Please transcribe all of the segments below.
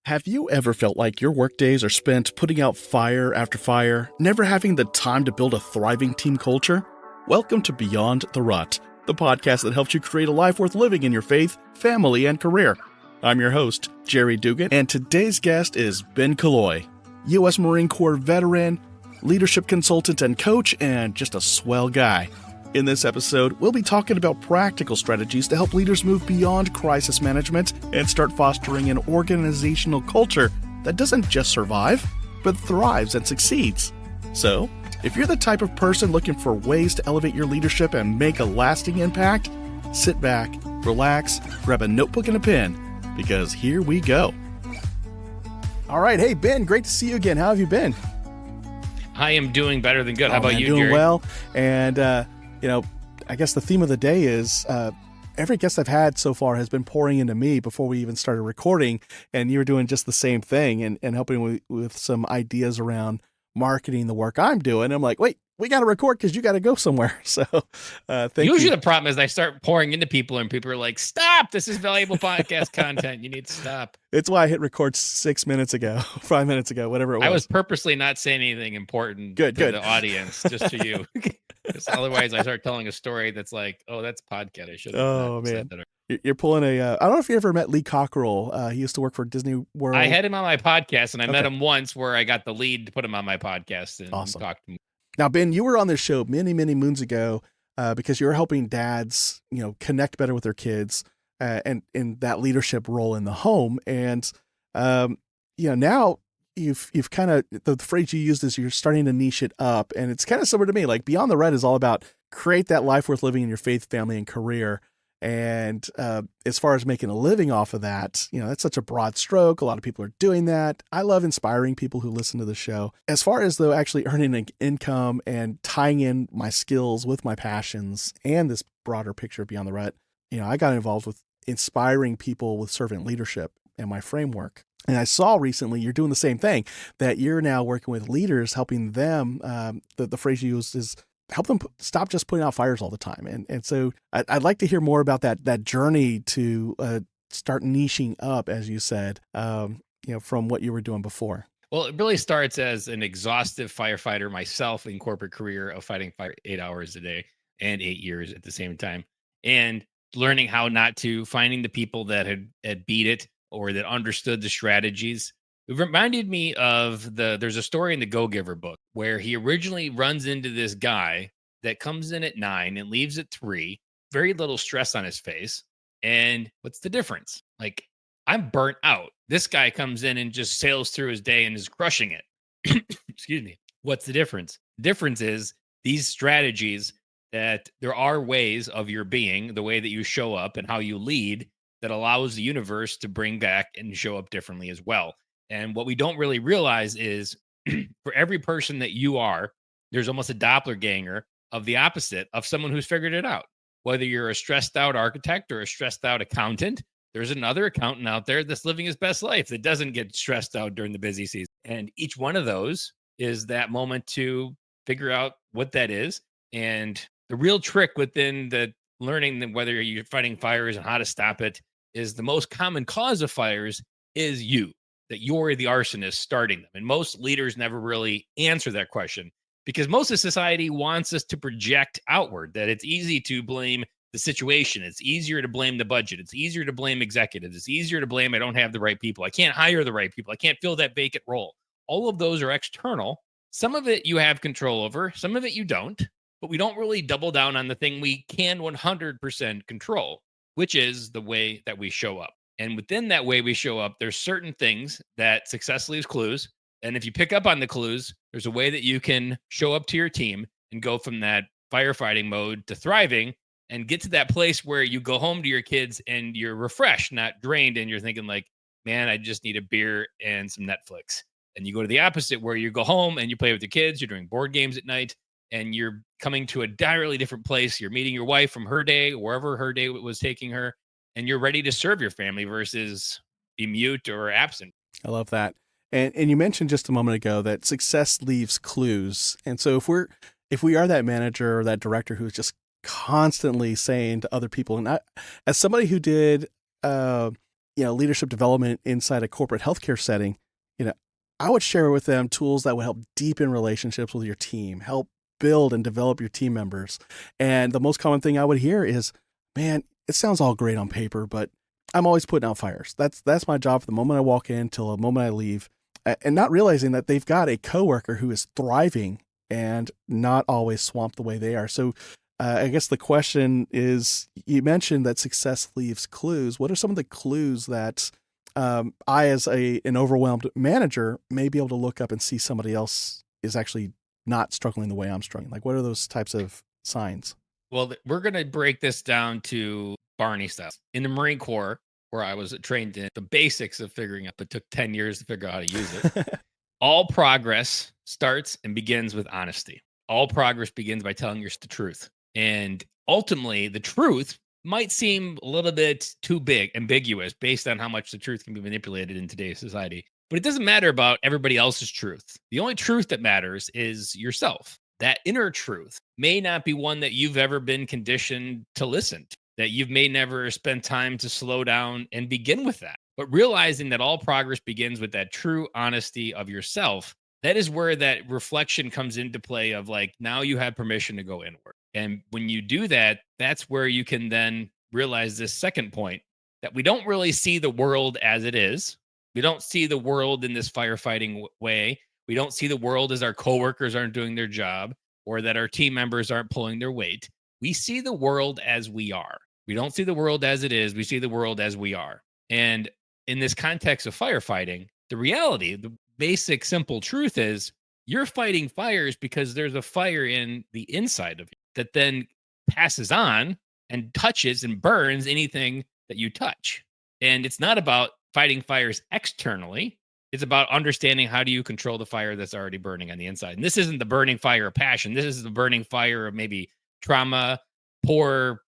Have you ever felt like your workdays are spent putting out fire after fire, never having the time to build a thriving team culture? Welcome to Beyond the Rut, the podcast that helps you create a life worth living in your faith, family, and career. I'm your host, Jerry Dugan, and today's guest is Ben Killoy, U.S. Marine Corps veteran, leadership consultant and coach, and just a swell guy. In this episode, we'll be talking about practical strategies to help leaders move beyond crisis management and start fostering an organizational culture that doesn't just survive, but thrives and succeeds. So, if you're the type of person looking for ways to elevate your leadership and make a lasting impact, sit back, relax, grab a notebook and a pen, because here we go. All right. Hey, Ben, great to see you again. How have you been? I am doing better than good. How about you, doing Jerry? Well. And, I guess the theme of the day is every guest I've had so far has been pouring into me before we even started recording. And you were doing just the same thing and helping with some ideas around marketing the work I'm doing. I'm like, wait, we got to record because you got to go somewhere. So thank you. Usually the problem is I start pouring into people and people are like, stop, this is valuable podcast content. You need to stop. It's why I hit record 6 minutes ago, 5 minutes ago, whatever it was. I was purposely not saying anything important to the audience, just to you. Otherwise I start telling a story that's like, oh, that's podcast. I should have said that. You're pulling I don't know if you ever met Lee Cockerell. He used to work for Disney World. I had him on my podcast and I met him once where I got the lead to put him on my podcast and talk to him. Now, Ben, you were on this show many, many moons ago because you were helping dads, connect better with their kids and in that leadership role in the home. And, now you've kind of, the phrase you used is you're starting to niche it up. And it's kind of similar to me. Like Beyond the Rut is all about create that life worth living in your faith, family, and career. And as far as making a living off of that, that's such a broad stroke. A lot of people are doing that. I love inspiring people who listen to the show. As far as though actually earning an income and tying in my skills with my passions and this broader picture Beyond the Rut, I got involved with inspiring people with servant leadership and my framework. And I saw recently you're doing the same thing, that you're now working with leaders, helping them. The phrase you used is help them stop just putting out fires all the time. And so I'd like to hear more about that journey to start niching up, as you said, from what you were doing before. Well, it really starts as an exhaustive firefighter myself in corporate career of fighting fire 8 hours a day and 8 years at the same time, and learning how not to, finding the people that had beat it or that understood the strategies. It reminded me of there's a story in the Go Giver book where he originally runs into this guy that comes in at 9 and leaves at 3, very little stress on his face. And what's the difference? Like, I'm burnt out. This guy comes in and just sails through his day and is crushing it. Excuse me. What's the difference? The difference is these strategies, that there are ways of your being, the way that you show up and how you lead, that allows the universe to bring back and show up differently as well. And what we don't really realize is for every person that you are, there's almost a doppelganger of the opposite of someone who's figured it out. Whether you're a stressed out architect or a stressed out accountant, there's another accountant out there that's living his best life that doesn't get stressed out during the busy season. And each one of those is that moment to figure out what that is. And the real trick within the learning that whether you're fighting fires and how to stop it is the most common cause of fires is you. That you're the arsonist starting them. And most leaders never really answer that question because most of society wants us to project outward, that it's easy to blame the situation. It's easier to blame the budget. It's easier to blame executives. It's easier to blame I don't have the right people. I can't hire the right people. I can't fill that vacant role. All of those are external. Some of it you have control over. Some of it you don't. But we don't really double down on the thing we can 100% control, which is the way that we show up. And within that way we show up, there's certain things that success leaves clues. And if you pick up on the clues, there's a way that you can show up to your team and go from that firefighting mode to thriving and get to that place where you go home to your kids and you're refreshed, not drained. And you're thinking like, man, I just need a beer and some Netflix. And you go to the opposite where you go home and you play with your kids, you're doing board games at night, and you're coming to a entirely different place. You're meeting your wife from her day, wherever her day was taking her. And you're ready to serve your family versus be mute or absent. I love that. And you mentioned just a moment ago that success leaves clues. And so if we are that manager or that director who's just constantly saying to other people, and as somebody who did leadership development inside a corporate healthcare setting, you know, I would share with them tools that would help deepen relationships with your team, help build and develop your team members. And the most common thing I would hear is, man, it sounds all great on paper, but I'm always putting out fires. That's my job from the moment I walk in till the moment I leave, and not realizing that they've got a coworker who is thriving and not always swamped the way they are. So I guess the question is, you mentioned that success leaves clues. What are some of the clues that I, as an overwhelmed manager, may be able to look up and see somebody else is actually not struggling the way I'm struggling? Like, what are those types of signs? Well, we're going to break this down to Barney style. In the Marine Corps, where I was trained in the basics of figuring out, but took 10 years to figure out how to use it. All progress starts and begins with honesty. All progress begins by telling yourself the truth. And ultimately, the truth might seem a little bit too big, ambiguous, based on how much the truth can be manipulated in today's society. But it doesn't matter about everybody else's truth. The only truth that matters is yourself. That inner truth may not be one that you've ever been conditioned to listen to, that you've may never spent time to slow down and begin with that. But realizing that all progress begins with that true honesty of yourself, that is where that reflection comes into play of like, now you have permission to go inward. And when you do that, that's where you can then realize this second point, that we don't really see the world as it is. We don't see the world in this firefighting way. We don't see the world as our coworkers aren't doing their job or that our team members aren't pulling their weight. We see the world as we are. We don't see the world as it is. We see the world as we are. And in this context of firefighting, the reality, the basic, simple truth is you're fighting fires because there's a fire in the inside of you that then passes on and touches and burns anything that you touch. And it's not about fighting fires externally. It's about understanding how do you control the fire that's already burning on the inside. And this isn't the burning fire of passion. This is the burning fire of maybe trauma, poor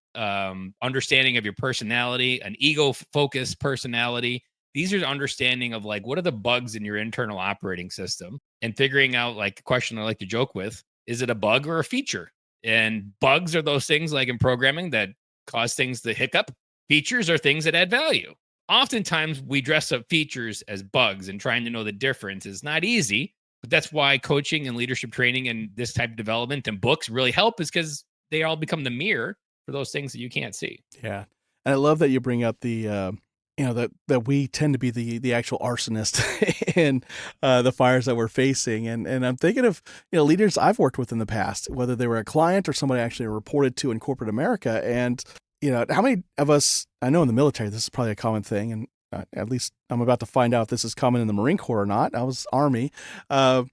understanding of your personality, an ego-focused personality. These are understanding of like, what are the bugs in your internal operating system, and figuring out, like, a question I like to joke with, is it a bug or a feature? And bugs are those things like in programming that cause things to hiccup. Features are things that add value. Oftentimes we dress up features as bugs, and trying to know the difference is not easy, but that's why coaching and leadership training and this type of development and books really help, is because they all become the mirror for those things that you can't see. Yeah. And I love that you bring up the, that we tend to be the actual arsonist in the fires that we're facing. And I'm thinking of, leaders I've worked with in the past, whether they were a client or somebody I actually reported to in corporate America. And, how many of us, I know in the military, this is probably a common thing. And at least I'm about to find out if this is common in the Marine Corps or not. I was Army. But,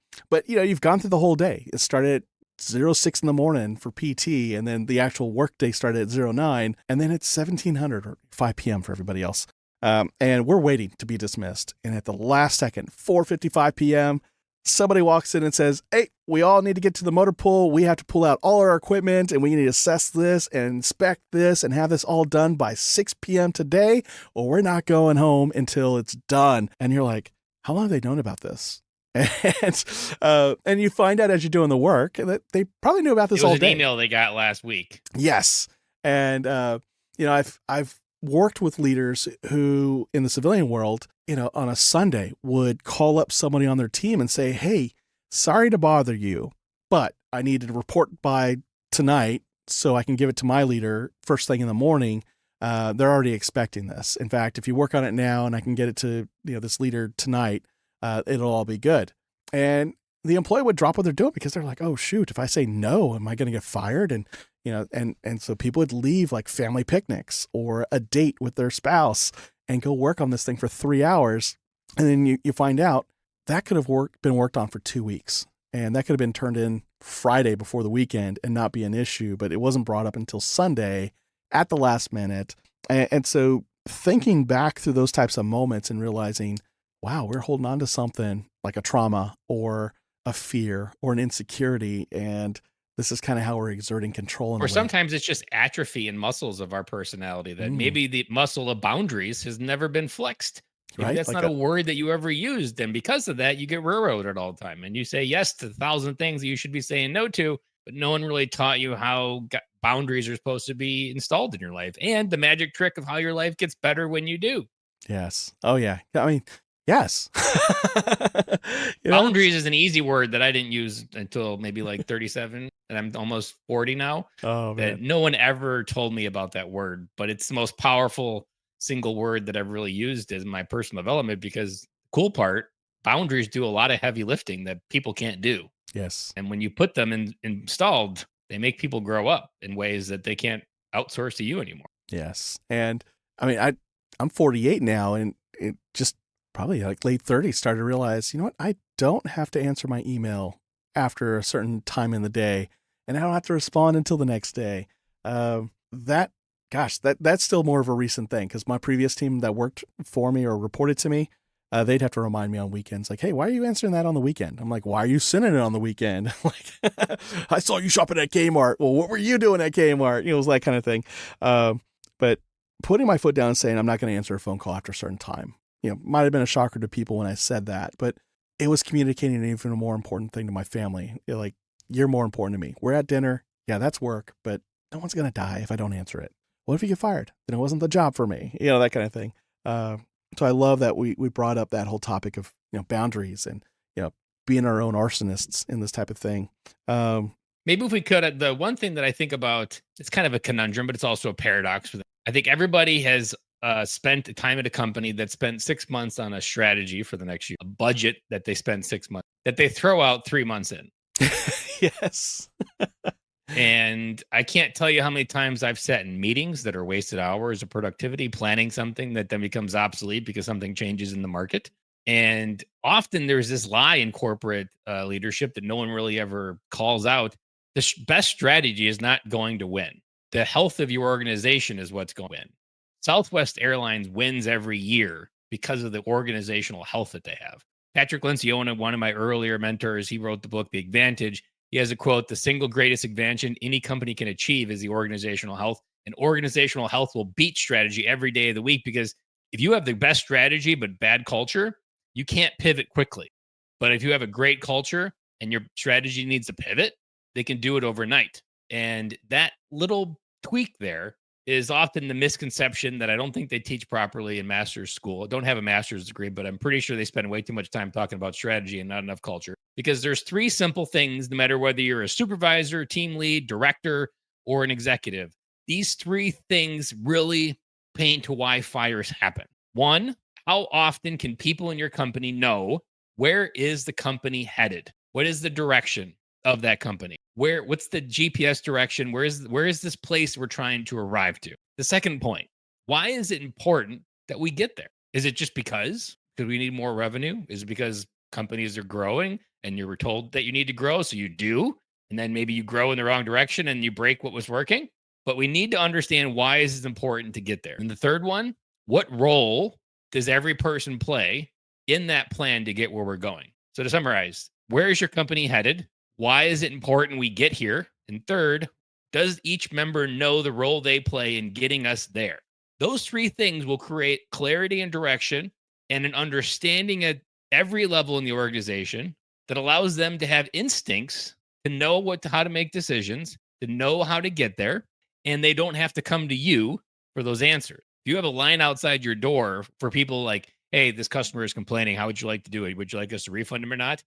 you've gone through the whole day. It started at 06 in the morning for PT, and then the actual workday started at 09, and then it's 1700 or 5 p.m. for everybody else. And we're waiting to be dismissed. And at the last second, 4:55 p.m., somebody walks in and says, "Hey, we all need to get to the motor pool. We have to pull out all our equipment, and we need to assess this and inspect this and have this all done by 6 p.m. today, or we're not going home until it's done." And you're like, how long have they known about this? And you find out as you're doing the work that they probably knew about this all day. It was an email they got last week. Yes. And, I've worked with leaders who in the civilian world, on a Sunday would call up somebody on their team and say, "Hey, sorry to bother you, but I need to report by tonight so I can give it to my leader first thing in the morning. They're already expecting this. In fact, if you work on it now and I can get it to, this leader tonight, it'll all be good." And the employee would drop what they're doing because they're like, "Oh shoot, if I say no, am I going to get fired?" And, and so people would leave like family picnics or a date with their spouse and go work on this thing for 3 hours. And then you find out that could have been worked on for 2 weeks. And that could have been turned in Friday before the weekend and not be an issue, but it wasn't brought up until Sunday at the last minute. And so thinking back through those types of moments and realizing, wow, we're holding on to something like a trauma or a fear or an insecurity. And this is kind of how we're exerting control. Or sometimes it's just atrophy in muscles of our personality, that maybe the muscle of boundaries has never been flexed. Maybe right? that's Like not a word that you ever used. And because of that, you get railroaded all the time. And you say yes to 1,000 things that you should be saying no to, but no one really taught you how boundaries are supposed to be installed in your life. And the magic trick of how your life gets better when you do. Yes. Oh yeah. I mean, yes. Boundaries is an easy word that I didn't use until maybe like 37, and I'm almost 40 now. Oh That man. no one ever told me about that word, but it's the most powerful single word that I've really used in my personal development because cool part, boundaries do a lot of heavy lifting that people can't do. Yes. And when you put them installed, they make people grow up in ways that they can't outsource to you anymore. Yes. And I mean, I'm 48 now, and it just probably like late 30s started to realize, you know what? I don't have to answer my email after a certain time in the day, and I don't have to respond until the next day. That, gosh, that's still more of a recent thing because my previous team that worked for me or reported to me, they'd have to remind me on weekends, like, hey, why are you answering that on the weekend? I'm like, why are you sending it on the weekend? Like, I saw you shopping at Kmart. Well, what were you doing at Kmart? You know, it was that kind of thing. But putting my foot down and saying I'm not going to answer a phone call after a certain time, you know, might have been a shocker to people when I said that, but it was communicating an even more important thing to my family. Like, you're more important to me. We're at dinner. Yeah, that's work, but no one's going to die if I don't answer it. What if you get fired? Then it wasn't the job for me. You know, that kind of thing. So I love that we brought up that whole topic of, you know, boundaries and, you know, being our own arsonists in this type of thing. Maybe if we could, the one thing that I think about, it's kind of a conundrum, but it's also a paradox for them. I think everybody has spent time at a company that spent 6 months on a strategy for the next year, a budget that they spend 6 months, that they throw out 3 months in. Yes. And I can't tell you how many times I've sat in meetings that are wasted hours of productivity, planning something that then becomes obsolete because something changes in the market. And often there's this lie in corporate leadership that no one really ever calls out. The best strategy is not going to win. The health of your organization is what's going to win. Southwest Airlines wins every year because of the organizational health that they have. Patrick Lencioni, one of my earlier mentors, he wrote the book, The Advantage. He has a quote: the single greatest advantage any company can achieve is the organizational health. And organizational health will beat strategy every day of the week because if you have the best strategy but bad culture, you can't pivot quickly. But if you have a great culture and your strategy needs to pivot, they can do it overnight. And that little tweak there is often the misconception that I don't think they teach properly in master's school. I don't have a master's degree, but I'm pretty sure they spend way too much time talking about strategy and not enough culture. Because there's 3 simple things, no matter whether you're a supervisor, team lead, director, or an executive. These 3 things really paint to why fires happen. 1, how often can people in your company know where is the company headed? What is the direction of that company? What's the GPS direction? Where is this place we're trying to arrive to? The second point, why is it important that we get there? Is it just because we need more revenue? Is it because companies are growing and you were told that you need to grow, so you do, and then maybe you grow in the wrong direction and you break what was working? But we need to understand why is it important to get there. And the third one, what role does every person play in that plan to get where we're going? So to summarize, where is your company headed? Why is it important we get here? And third, does each member know the role they play in getting us there? Those 3 things will create clarity and direction and an understanding at every level in the organization that allows them to have instincts to know how to make decisions, to know how to get there, and they don't have to come to you for those answers. If you have a line outside your door for people like, hey, this customer is complaining, how would you like to do it? Would you like us to refund him or not?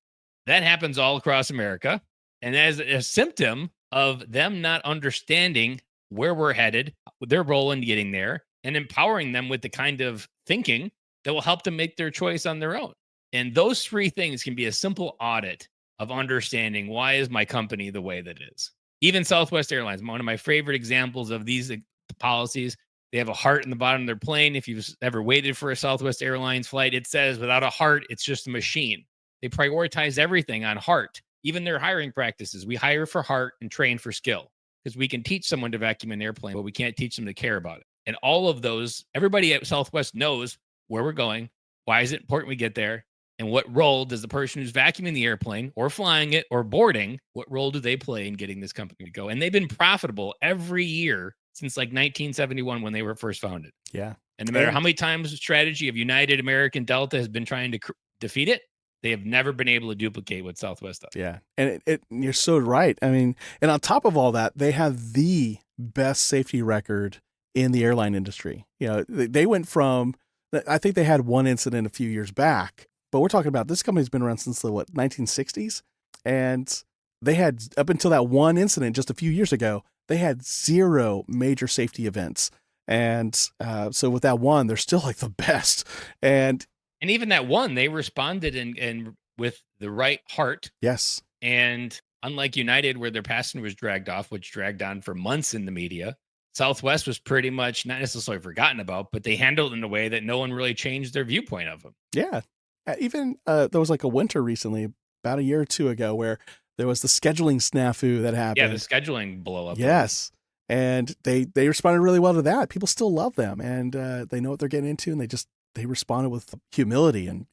That happens all across America. And as a symptom of them not understanding where we're headed, their role in getting there, and empowering them with the kind of thinking that will help them make their choice on their own. And those 3 things can be a simple audit of understanding why is my company the way that it is. Even Southwest Airlines, one of my favorite examples of these policies, they have a heart in the bottom of their plane. If you've ever waited for a Southwest Airlines flight, it says without a heart, it's just a machine. They prioritize everything on heart, even their hiring practices. We hire for heart and train for skill because we can teach someone to vacuum an airplane, but we can't teach them to care about it. And all of those, everybody at Southwest knows where we're going. Why is it important we get there? And what role does the person who's vacuuming the airplane or flying it or boarding, what role do they play in getting this company to go? And they've been profitable every year since like 1971 when they were first founded. Yeah. And no matter how many times the strategy of United, American, Delta has been trying to defeat it, they have never been able to duplicate what Southwest does. Yeah. And you're so right. I mean, and on top of all that, they have the best safety record in the airline industry. You know, they went from, I think they had one incident a few years back, but we're talking about this company's been around since the 1960s, and they had, up until that one incident just a few years ago, they had 0 major safety events. And so with that one, they're still like the best. And even that one, they responded and with the right heart. yes. And unlike United, where their passenger was dragged off, which dragged on for months in the media, Southwest was pretty much not necessarily forgotten about, but they handled it in a way that no one really changed their viewpoint of them. Yeah. Even there was like a winter recently, about a year or two ago, where there was the scheduling snafu that happened. Yeah, the scheduling blow up. Yes. And they responded really well to that. People still love them, and they know what they're getting into, and they responded with humility, and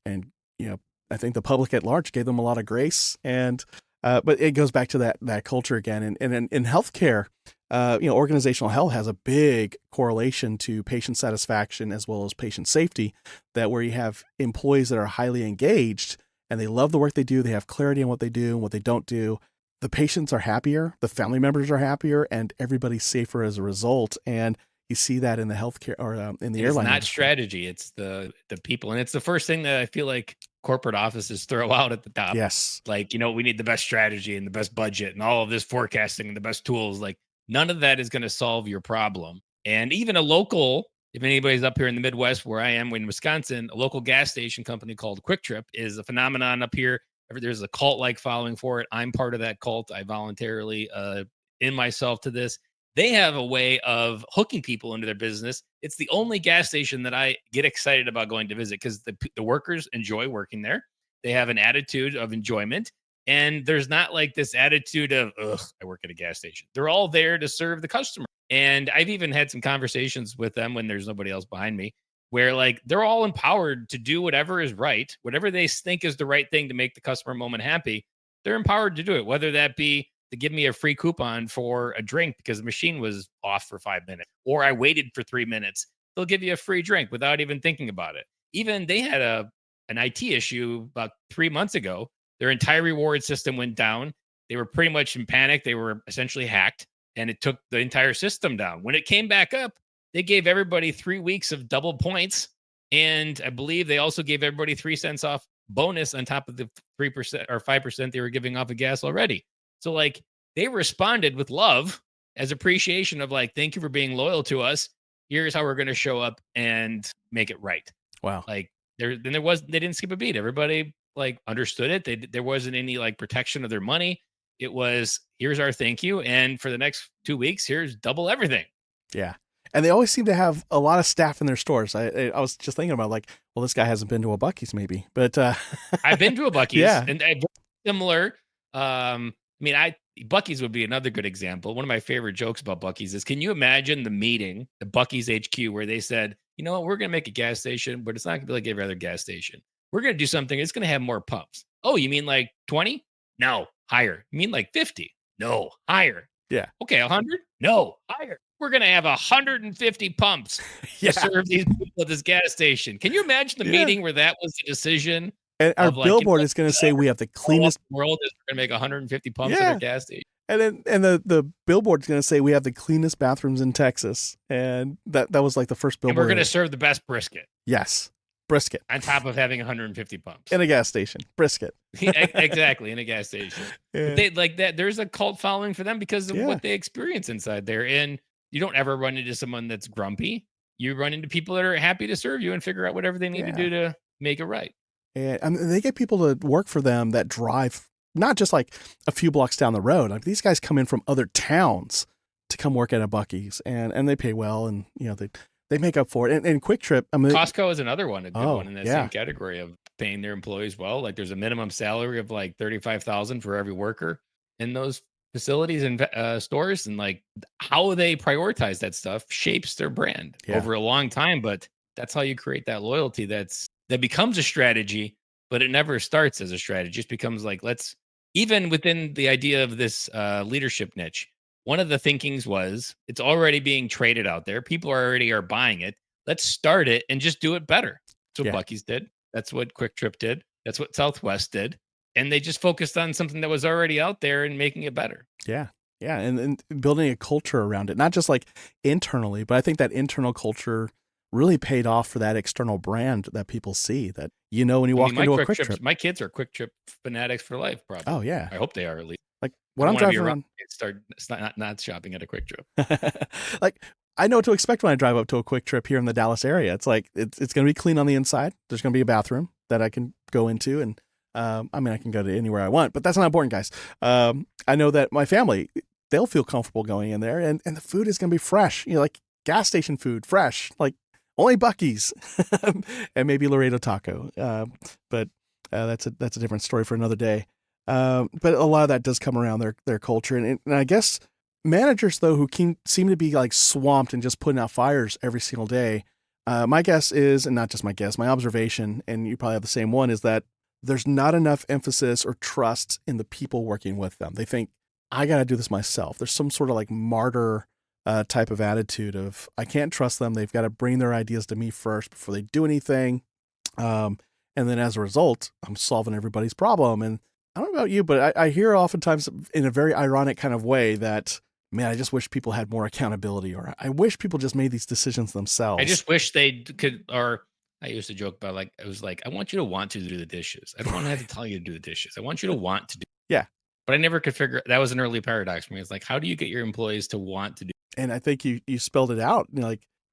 I think the public at large gave them a lot of grace. And but it goes back to that culture again. And in healthcare, organizational health has a big correlation to patient satisfaction as well as patient safety. That where you have employees that are highly engaged and they love the work they do, they have clarity on what they do and what they don't do, the patients are happier, the family members are happier, and everybody's safer as a result. And you see that in the healthcare or in the airline. It's not industry. strategy; it's the people, and it's the first thing that I feel like corporate offices throw out at the top. Yes, like we need the best strategy and the best budget and all of this forecasting and the best tools. Like none of that is going to solve your problem. And even a local, if anybody's up here in the Midwest where I am in Wisconsin, a local gas station company called Quick Trip is a phenomenon up here. There's a cult-like following for it. I'm part of that cult. I voluntarily in myself to this. They have a way of hooking people into their business. It's the only gas station that I get excited about going to visit because the workers enjoy working there. They have an attitude of enjoyment. And there's not like this attitude of, ugh, I work at a gas station. They're all there to serve the customer. And I've even had some conversations with them when there's nobody else behind me, where like they're all empowered to do whatever is right, whatever they think is the right thing to make the customer moment happy. They're empowered to do it, whether that be to give me a free coupon for a drink because the machine was off for 5 minutes, or I waited for 3 minutes. They'll give you a free drink without even thinking about it. Even they had an IT issue about 3 months ago. Their entire reward system went down. They were pretty much in panic. They were essentially hacked, and it took the entire system down. When it came back up, they gave everybody 3 weeks of double points. And I believe they also gave everybody 3 cents off bonus on top of the 3% or 5% they were giving off of gas already. So like they responded with love as appreciation of like, thank you for being loyal to us. Here's how we're going to show up and make it right. Wow. Like they didn't skip a beat. Everybody like understood it. There wasn't any like protection of their money. It was, here's our thank you. And for the next 2 weeks, here's double everything. Yeah. And they always seem to have a lot of staff in their stores. I was just thinking about like, well, this guy hasn't been to a Buc-ee's maybe, but I've been to a Buc-ee's, yeah. and similar. Buc-ee's would be another good example. One of my favorite jokes about Buc-ee's is, can you imagine the meeting, the Buc-ee's HQ, where they said, you know what, we're going to make a gas station, but it's not going to be like every other gas station. We're going to do something. It's going to have more pumps. Oh, you mean like 20? No, higher. You mean like 50? No, higher. Yeah. Okay, 100? No, higher. We're going to have 150 pumps to serve these people at this gas station. Can you imagine the meeting where that was the decision? And our billboard is going to say we have the cleanest world is going to make 150 pumps at our gas station. And the billboard is going to say we have the cleanest bathrooms in Texas. And that was like the first billboard. And we're going to serve the best brisket. Yes. Brisket. On top of having 150 pumps. In a gas station. Brisket. Exactly. In a gas station. Yeah. They like that. There's a cult following for them because of what they experience inside there. And you don't ever run into someone that's grumpy. You run into people that are happy to serve you and figure out whatever they need to do to make it right. And they get people to work for them that drive not just like a few blocks down the road. Like these guys come in from other towns to come work at a Buc-ee's, and they pay well, and they make up for it. And Quick Trip, I mean, Costco is another one, a good one in that same category of paying their employees well. Like there's a minimum salary of like $35,000 for every worker in those facilities and stores, and like how they prioritize that stuff shapes their brand over a long time. But that's how you create that loyalty. That becomes a strategy, but it never starts as a strategy. It just becomes like, even within the idea of this leadership niche, one of the thinkings was it's already being traded out there. People already are buying it. Let's start it and just do it better. That's what Buc-ee's did. That's what Quick Trip did. That's what Southwest did. And they just focused on something that was already out there and making it better. Yeah. Yeah. And building a culture around it, not just like internally, but I think that internal culture really paid off for that external brand that people see, that, when you walk into a quick trip. My kids are quick trip fanatics for life, probably. Oh yeah. I hope they are, at least. Like I when don't I'm want to be driving around around, and start not shopping at a quick trip. like I know what to expect when I drive up to a quick trip here in the Dallas area. It's like it's going to be clean on the inside. There's going to be a bathroom that I can go into, and I mean I can go to anywhere I want, but that's not important, guys. I know that my family, they'll feel comfortable going in there, and the food is going to be fresh. Like gas station food, fresh, like only Buc-ee's, and maybe Laredo Taco. But that's a different story for another day. But a lot of that does come around their culture, and I guess managers though who seem to be like swamped and just putting out fires every single day. My guess is, and not just my guess, my observation, and you probably have the same one, is that there's not enough emphasis or trust in the people working with them. They think, I got to do this myself. There's some sort of like martyr type of attitude of, I can't trust them. They've got to bring their ideas to me first before they do anything. And then as a result, I'm solving everybody's problem. And I don't know about you, but I hear oftentimes in a very ironic kind of way that, man, I just wish people had more accountability, or I wish people just made these decisions themselves. I just wish they could, or I used to joke about, like, I was like, I want you to want to do the dishes. I don't want to have to tell you to do the dishes. I want you to want to do. Yeah. But I never could figure, that was an early paradox for me. It's like, how do you get your employees to want to do? And I think you spelled it out.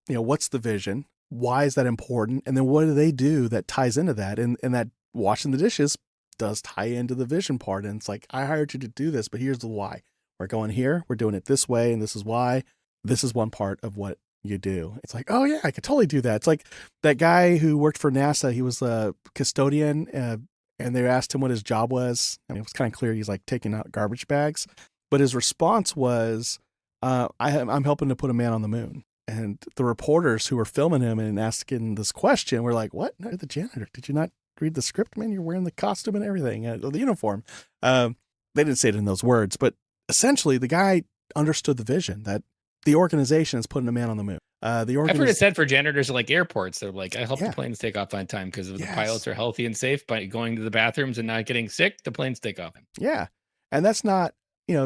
What's the vision? Why is that important? And then what do they do that ties into that? And that washing the dishes does tie into the vision part. And it's like, I hired you to do this, but here's the why. We're going here. We're doing it this way. And this is why. This is one part of what you do. It's like, oh yeah, I could totally do that. It's like that guy who worked for NASA. He was a custodian, and they asked him what his job was. I mean, it was kind of clear he's like taking out garbage bags, but his response was, I'm helping to put a man on the moon. And the reporters who were filming him and asking this question were like, what? No, the janitor. Did you not read the script, man? You're wearing the costume and everything, the uniform. They didn't say it in those words, but essentially the guy understood the vision that the organization is putting a man on the moon. I've heard it said for janitors at like airports, they're like, I hope Yeah. the planes take off on time, because if Yes. the pilots are healthy and safe by going to the bathrooms and not getting sick, the planes take off. Yeah. And that's not,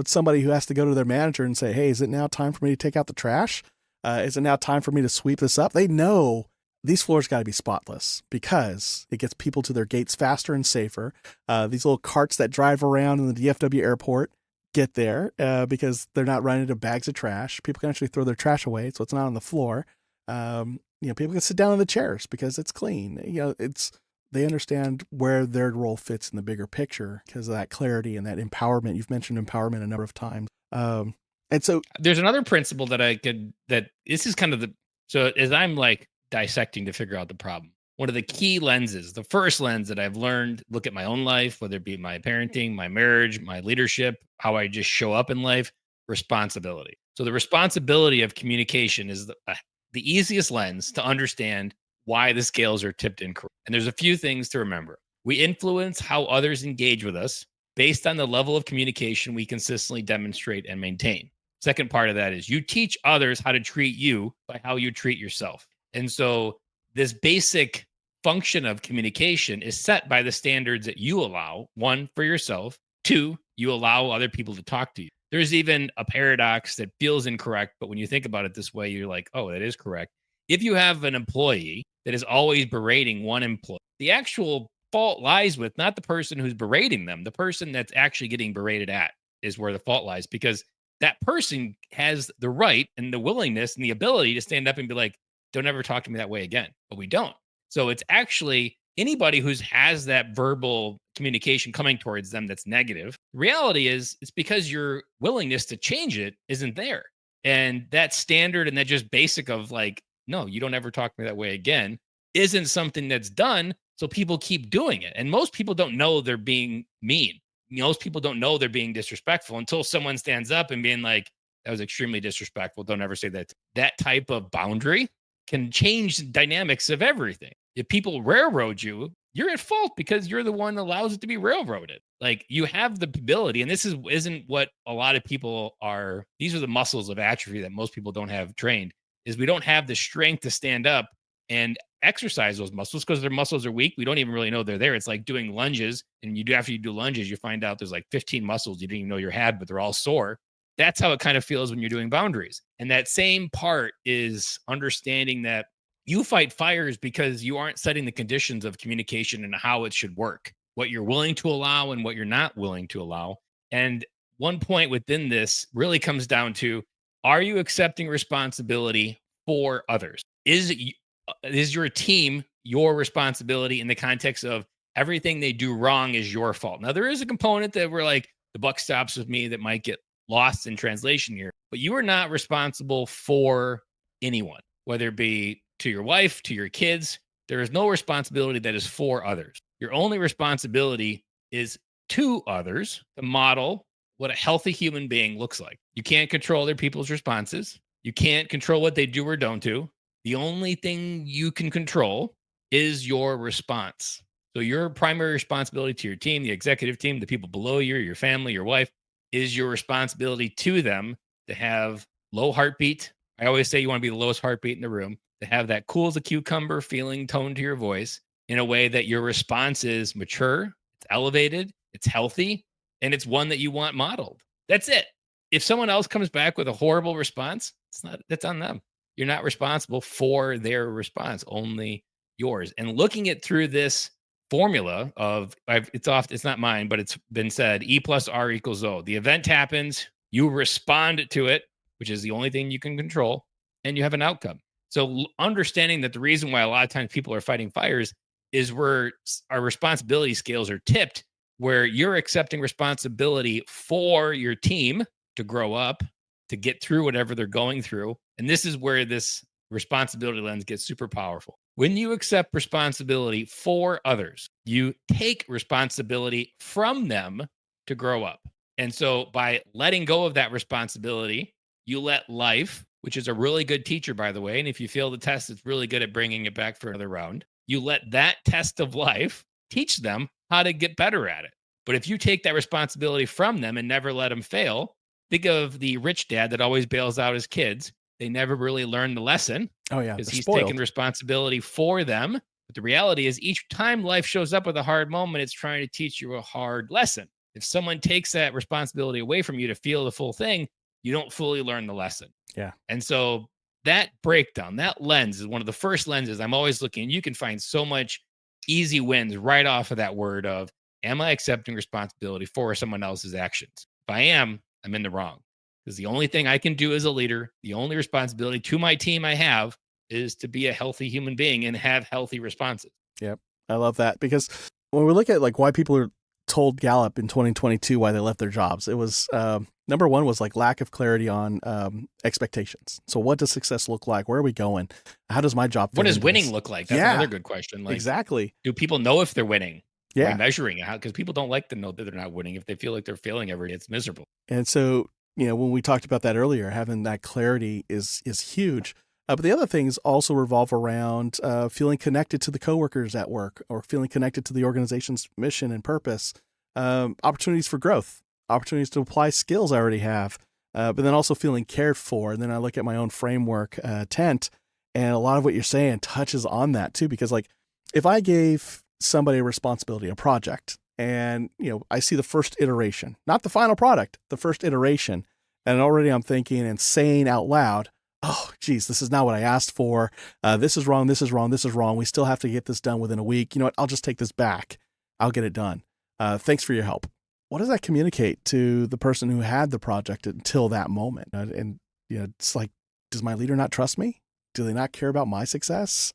somebody who has to go to their manager and say, hey, is it now time for me to take out the trash? Is it now time for me to sweep this up? They know these floors got to be spotless because it gets people to their gates faster and safer. These little carts that drive around in the DFW airport get there because they're not running into bags of trash. People can actually throw their trash away, so it's not on the floor. People can sit down in the chairs because it's clean. They understand where their role fits in the bigger picture because of that clarity and that empowerment. You've mentioned empowerment a number of times. And so there's another principle that this is kind of so as I'm like dissecting to figure out the problem, one of the key lenses, the first lens that I've learned, look at my own life, whether it be my parenting, my marriage, my leadership, how I just show up in life, responsibility. So the responsibility of communication is the easiest lens to understand why the scales are tipped incorrect. And there's a few things to remember. We influence how others engage with us based on the level of communication we consistently demonstrate and maintain. Second part of that is you teach others how to treat you by how you treat yourself. And so this basic function of communication is set by the standards that you allow, one, for yourself, two, you allow other people to talk to you. There's even a paradox that feels incorrect, but when you think about it this way, you're like, oh, that is correct. If you have an employee that is always berating one employee, the actual fault lies with not the person who's berating them. The person that's actually getting berated at is where the fault lies, because that person has the right and the willingness and the ability to stand up and be like, don't ever talk to me that way again. But we don't. So it's actually anybody who has that verbal communication coming towards them that's negative. The reality is it's because your willingness to change it isn't there. And that standard and that just basic of like, no, you don't ever talk to me that way again, isn't something that's done. So people keep doing it. And most people don't know they're being mean. Most people don't know they're being disrespectful until someone stands up and being like, that was extremely disrespectful. Don't ever say that. That type of boundary can change the dynamics of everything. If people railroad you, you're at fault because you're the one that allows it to be railroaded. Like you have the ability, and this isn't what a lot of people are. These are the muscles of atrophy that most people don't have trained, is we don't have the strength to stand up and exercise those muscles because their muscles are weak. We don't even really know they're there. It's like doing lunges, and after you do lunges, you find out there's like 15 muscles you didn't even know you had, but they're all sore. That's how it kind of feels when you're doing boundaries. And that same part is understanding that You fight fires because you aren't setting the conditions of communication and how it should work, what you're willing to allow and what you're not willing to allow. And one point within this really comes down to, are you accepting responsibility for others? Is your team your responsibility in the context of everything they do wrong is your fault? Now, there is a component that we're like, the buck stops with me, that might get lost in translation here, but you are not responsible for anyone, whether it be to your wife, to your kids. There is no responsibility that is for others. Your only responsibility is to others to model what a healthy human being looks like. You can't control other people's responses. You can't control what they do or don't do. The only thing you can control is your response. So your primary responsibility to your team, the executive team, the people below you, your family, your wife, is your responsibility to them to have low heartbeat. I always say you want to be the lowest heartbeat in the room, to have that cool as a cucumber feeling tone to your voice in a way that your response is mature, it's elevated, it's healthy, and it's one that you want modeled. That's it. If someone else comes back with a horrible response, that's on them. You're not responsible for their response, only yours. And looking it through this formula of, it's not mine, but it's been said, E plus R equals O. The event happens, you respond to it, which is the only thing you can control, and you have an outcome. So understanding that the reason why a lot of times people are fighting fires is where our responsibility scales are tipped, where you're accepting responsibility for your team to grow up, to get through whatever they're going through. And this is where this responsibility lens gets super powerful. When you accept responsibility for others, you take responsibility from them to grow up. And so by letting go of that responsibility, you let life, which is a really good teacher, by the way, and if you fail the test, it's really good at bringing it back for another round. You let that test of life teach them how to get better at it. But if you take that responsibility from them and never let them fail, think of the rich dad that always bails out his kids. They never really learn the lesson. Oh yeah, because he's spoiled. taking responsibility for them. But the reality is, each time life shows up with a hard moment, it's trying to teach you a hard lesson. If someone takes that responsibility away from you to feel the full thing, you don't fully learn the lesson. Yeah. And so that breakdown, that lens is one of the first lenses I'm always looking. You can find so much easy wins right off of that word of, am I accepting responsibility for someone else's actions? If I am, I'm in the wrong. Because the only thing I can do as a leader, the only responsibility to my team I have, is to be a healthy human being and have healthy responses. Yep. I love that, because when we look at like why people are told Gallup in 2022 why they left their jobs, it was number one was like lack of clarity on expectations. So what does success look like? Where are we going? How does my job fit? What does winning look like? That's another good question. Like, exactly. Do people know if they're winning? Yeah. Are we measuring it? Because people don't like to know that they're not winning. If they feel like they're failing every day, it's miserable. And so, when we talked about that earlier, having that clarity is huge. But the other things also revolve around feeling connected to the coworkers at work, or feeling connected to the organization's mission and purpose, opportunities for growth, opportunities to apply skills I already have, but then also feeling cared for. And then I look at my own framework, Tent, and a lot of what you're saying touches on that too, because like if I gave somebody a responsibility, a project, and I see the first iteration, not the final product, the first iteration, and already I'm thinking and saying out loud, oh, geez, this is not what I asked for. This is wrong. This is wrong. This is wrong. We still have to get this done within a week. You know what? I'll just take this back. I'll get it done. Thanks for your help. What does that communicate to the person who had the project until that moment? And it's like, does my leader not trust me? Do they not care about my success?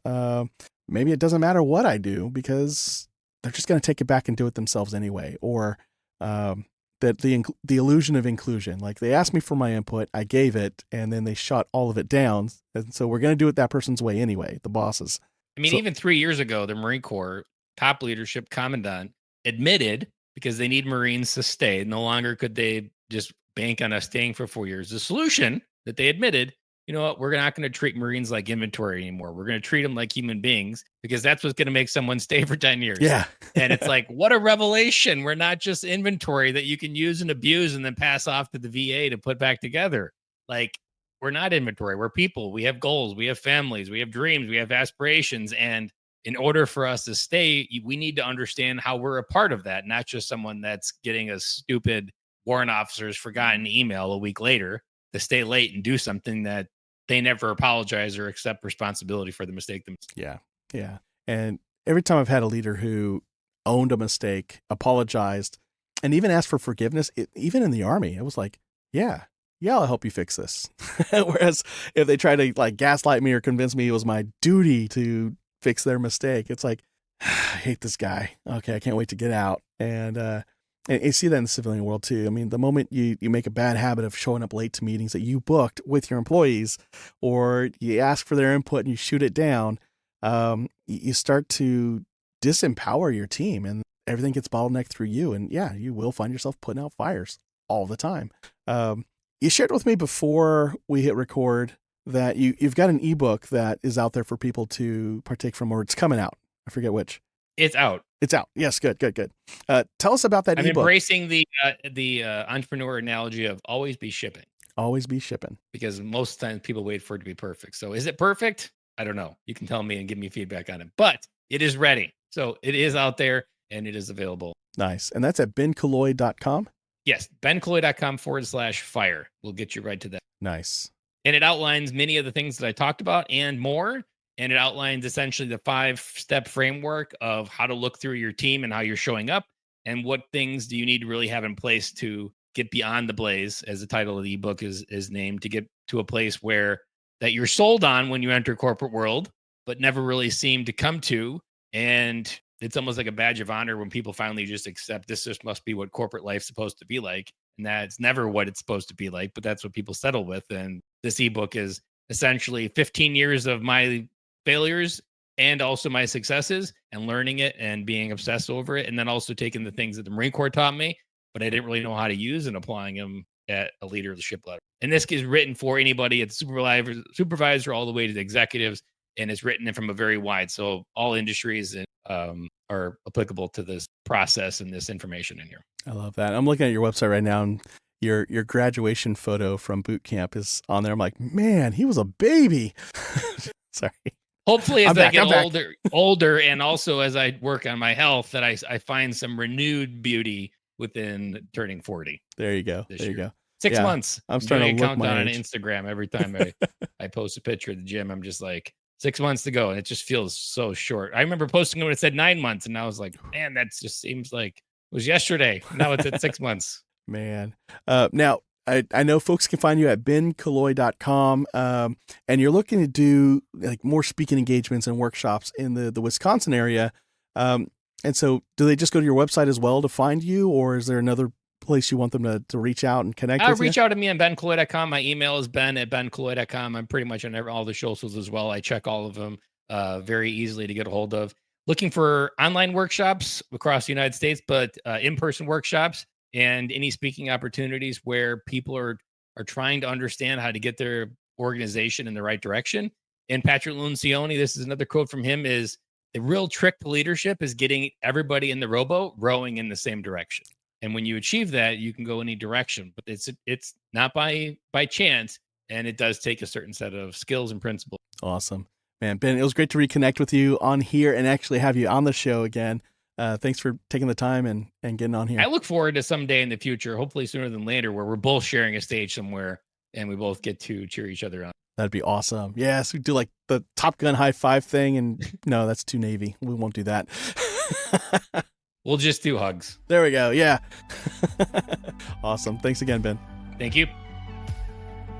Maybe it doesn't matter what I do because they're just going to take it back and do it themselves anyway. Or that the illusion of inclusion, like they asked me for my input, I gave it, and then they shut all of it down. And so we're going to do it that person's way anyway, the bosses. I mean, even 3 years ago, the Marine Corps top leadership commandant admitted, because they need Marines to stay, no longer could they just bank on us staying for 4 years. The solution that they admitted, you know what, we're not going to treat Marines like inventory anymore. We're going to treat them like human beings, because that's what's going to make someone stay for 10 years. Yeah. And it's like, what a revelation. We're not just inventory that you can use and abuse and then pass off to the VA to put back together. Like, we're not inventory. We're people. We have goals. We have families. We have dreams. We have aspirations. And in order for us to stay, we need to understand how we're a part of that, not just someone that's getting a stupid warrant officer's forgotten email a week later to stay late and do something that they never apologize or accept responsibility for the mistake themselves. Yeah. Yeah. And every time I've had a leader who owned a mistake, apologized, and even asked for forgiveness, even in the Army, it was like, yeah, I'll help you fix this. Whereas if they try to like gaslight me or convince me it was my duty to fix their mistake, it's like, I hate this guy. Okay, I can't wait to get out. And you see that in the civilian world too. I mean, the moment you make a bad habit of showing up late to meetings that you booked with your employees, or you ask for their input and you shoot it down, you start to disempower your team and everything gets bottlenecked through you. And yeah, you will find yourself putting out fires all the time. You shared with me before we hit record that you've got an ebook that is out there for people to partake from, or it's coming out. I forget which. It's out. It's out. Yes. Good. Tell us about that I'm ebook. embracing the entrepreneur analogy of always be shipping. Always be shipping. Because most times people wait for it to be perfect. So is it perfect? I don't know. You can tell me and give me feedback on it, but it is ready. So it is out there and it is available. Nice. And that's at benkilloy.com. Yes. benkilloy.com/fire. We'll get you right to that. Nice. And it outlines many of the things that I talked about and more. And it outlines essentially the 5-step framework of how to look through your team and how you're showing up and what things do you need to really have in place to get beyond the blaze, as the title of the ebook is named, to get to a place where that you're sold on when you enter corporate world, but never really seem to come to. And it's almost like a badge of honor when people finally just accept this just must be what corporate life's supposed to be like. And that's never what it's supposed to be like, but that's what people settle with. And this ebook is essentially 15 years of my failures and also my successes and learning it and being obsessed over it. And then also taking the things that the Marine Corps taught me, but I didn't really know how to use and applying them at a leadership level. And this is written for anybody at supervisor all the way to the executives. And it's written from a very wide, so all industries are applicable to this process and this information in here. I love that. I'm looking at your website right now, and your graduation photo from boot camp is on there. I'm like, man, he was a baby. Sorry. Hopefully, as I get older, and also as I work on my health, that I find some renewed beauty within turning 40. There you go. There you go. 6 months. I'm starting to count down on Instagram every time I post a picture of the gym. I'm just like 6 months to go, and it just feels so short. I remember posting when it said 9 months, and I was like, man, that just seems like it was yesterday. Now it's at 6 months. Man. Now, I know folks can find you at benkilloy.com, and you're looking to do like more speaking engagements and workshops in the Wisconsin area. And so do they just go to your website as well to find you, or is there another place you want them to reach out and connect with you? Reach out to me on benkilloy.com. My email is ben@benkilloy.com. I'm pretty much on all the socials as well. I check all of them very easily to get a hold of. Looking for online workshops across the United States, but in-person workshops and any speaking opportunities where people are trying to understand how to get their organization in the right direction. And Patrick Lencioni, this is another quote from him, is the real trick to leadership is getting everybody in the rowboat rowing in the same direction. And when you achieve that, you can go any direction, but it's not by chance. And it does take a certain set of skills and principles. Awesome, man. Ben, it was great to reconnect with you on here and actually have you on the show again. Thanks for taking the time and getting on here. I look forward to someday in the future, hopefully sooner than later, where we're both sharing a stage somewhere and we both get to cheer each other on. That'd be awesome. Yes, we do like the Top Gun high five thing, and no, that's too Navy. We won't do that. We'll just do hugs. There we go. Yeah. Awesome. Thanks again, Ben. Thank you.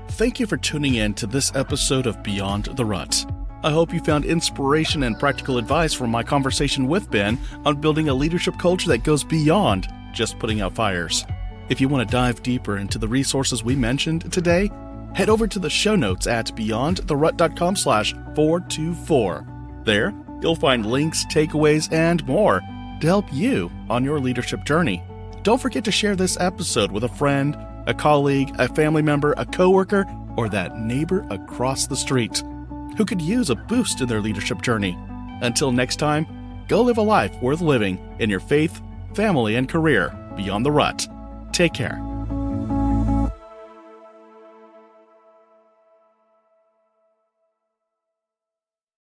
Thank you for tuning in to this episode of Beyond the Rut. I hope you found inspiration and practical advice from my conversation with Ben on building a leadership culture that goes beyond just putting out fires. If you want to dive deeper into the resources we mentioned today, head over to the show notes at beyondtherut.com/424. There, you'll find links, takeaways, and more to help you on your leadership journey. Don't forget to share this episode with a friend, a colleague, a family member, a coworker, or that neighbor across the street who could use a boost in their leadership journey. Until next time, go live a life worth living in your faith, family, and career beyond the rut. Take care.